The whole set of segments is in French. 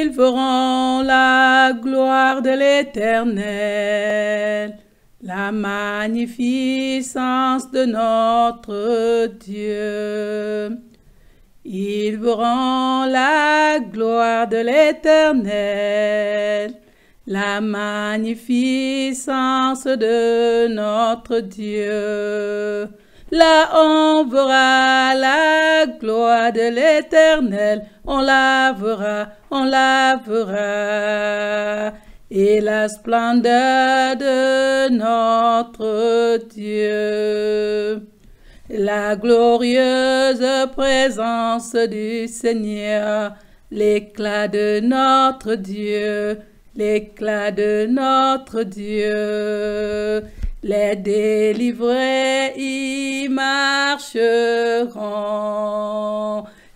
Ils verront la gloire de l'Éternel, la magnificence de notre Dieu. Ils verront la gloire de l'Éternel, la magnificence de notre Dieu. Là on verra la gloire de l'Éternel, on la verra, et la splendeur de notre Dieu. La glorieuse présence du Seigneur, l'éclat de notre Dieu, l'éclat de notre Dieu. Les délivrés y marcheront,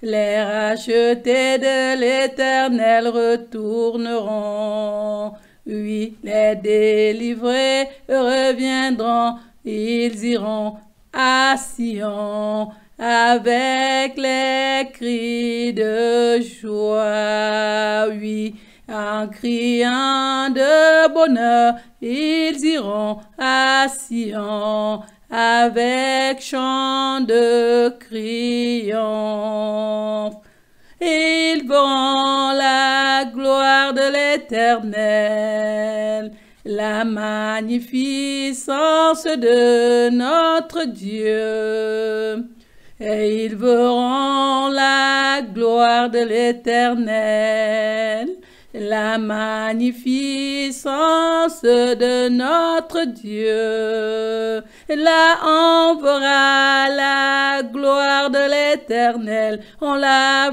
les rachetés de l'Éternel retourneront. Oui, les délivrés reviendront, ils iront à Sion avec les cris de joie. Oui, en criant de bonheur, ils iront à Sion avec chant de triomphe. Ils verront la gloire de l'Éternel, la magnificence de notre Dieu. Et ils verront la gloire de l'Éternel, la magnificence de notre Dieu. Là on verra la gloire de l'Éternel, on la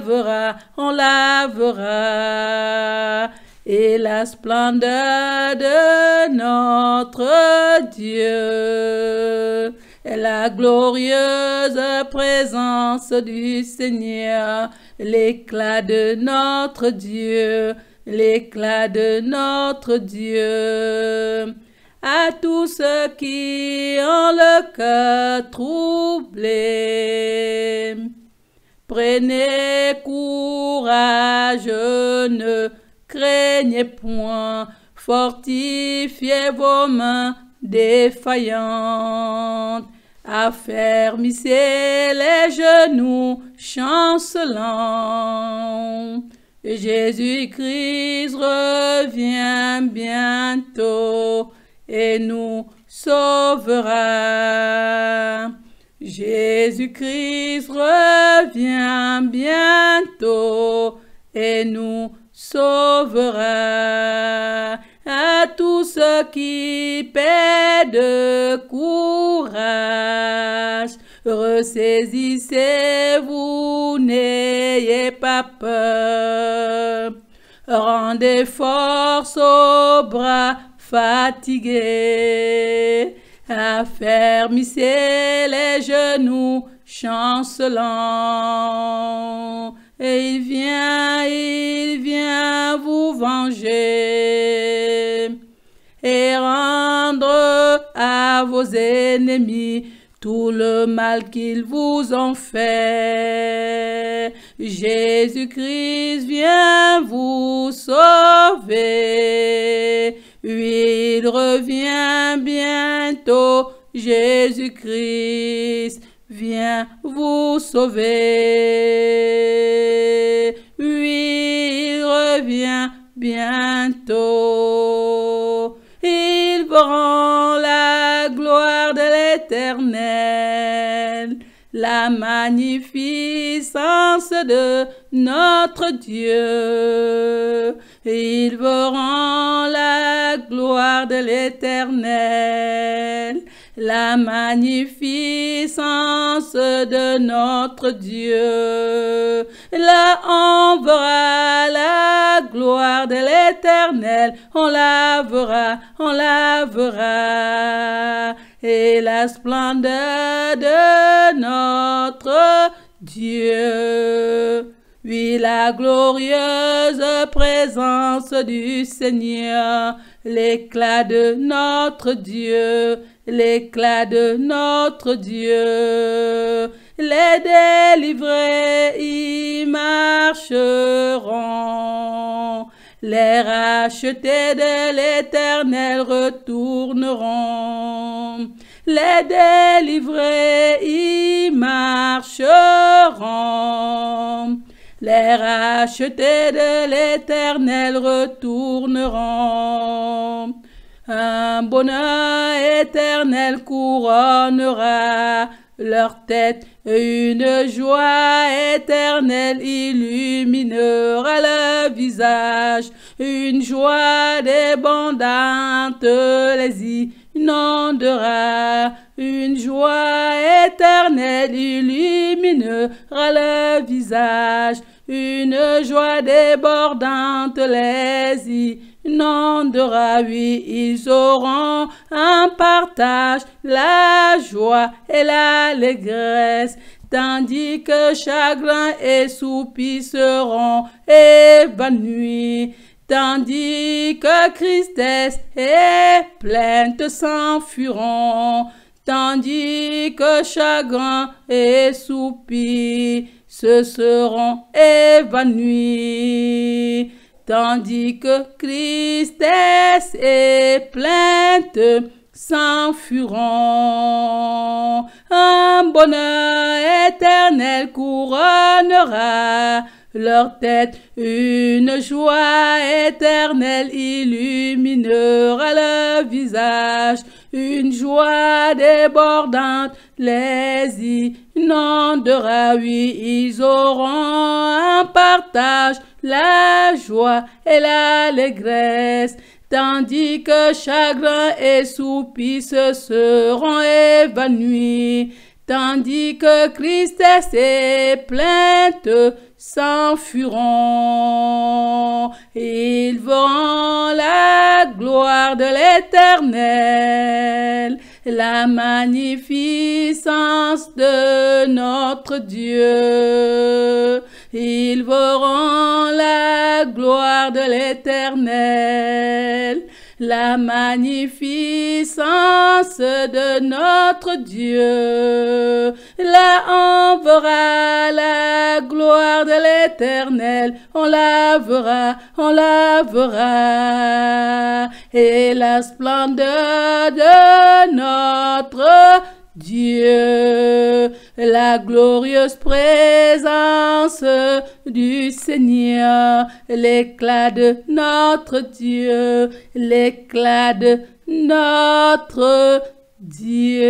verra, et la splendeur de notre Dieu. Et la glorieuse présence du Seigneur, l'éclat de notre Dieu, l'éclat de notre Dieu. À tous ceux qui ont le cœur troublé, prenez courage, ne craignez point, fortifiez vos mains défaillantes, affermissez les genoux chancelants. Jésus-Christ revient bientôt et nous sauvera. Jésus-Christ revient bientôt et nous sauvera. À tous ceux qui perdent de courage, ressaisissez-vous, n'ayez pas peur. Rendez force aux bras fatigués, affermissez les genoux chancelants. Et il vient vous venger et rendre à vos ennemis tout le mal qu'ils vous ont fait. Jésus-Christ vient vous sauver. Oui, il revient bientôt. Jésus-Christ vient vous sauver. Oui, il revient bientôt. Ils verront la gloire de l'Éternel, la magnificence de notre Dieu. Ils verront la gloire de l'Éternel, la magnificence de notre Dieu. Là on verra la gloire de l'Éternel, on la verra, et la splendeur de notre Dieu. Oui, la glorieuse présence du Seigneur, l'éclat de notre Dieu, l'éclat de notre Dieu. Les délivrés y marcheront, Les rachetés de l'Éternel retourneront. Les délivrés y marcheront. Les rachetés de l'Éternel retourneront. Un bonheur éternel couronnera leur tête, une joie éternelle illuminera le visage, une joie débondante les inondera, une joie éternelle illuminera le visage, une joie débordante les inondera, oui, ils auront un partage, la joie et l'allégresse, tandis que chagrin et soupir seront évanouis, tandis que tristesse et plainte s'enfuiront, tandis que chagrin et soupir se seront évanouis, tandis que tristesse et plainte s'enfuiront. Un bonheur éternel couronnera leur tête, une joie éternelle illuminera le visage, une joie débordante les inondera, oui, ils auront un partage, la joie et l'allégresse, tandis que chagrin et soupir se seront évanouis, tandis que tristesse et plainte s'enfuiront. Ils verront la gloire de l'Éternel, la magnificence de notre Dieu. Ils verront la gloire de l'Éternel, la magnificence de notre Dieu. Là on verra la gloire de l'Éternel, on la verra, et la splendeur de notre Dieu, la glorieuse présence du Seigneur, l'éclat de notre Dieu, l'éclat de notre Dieu.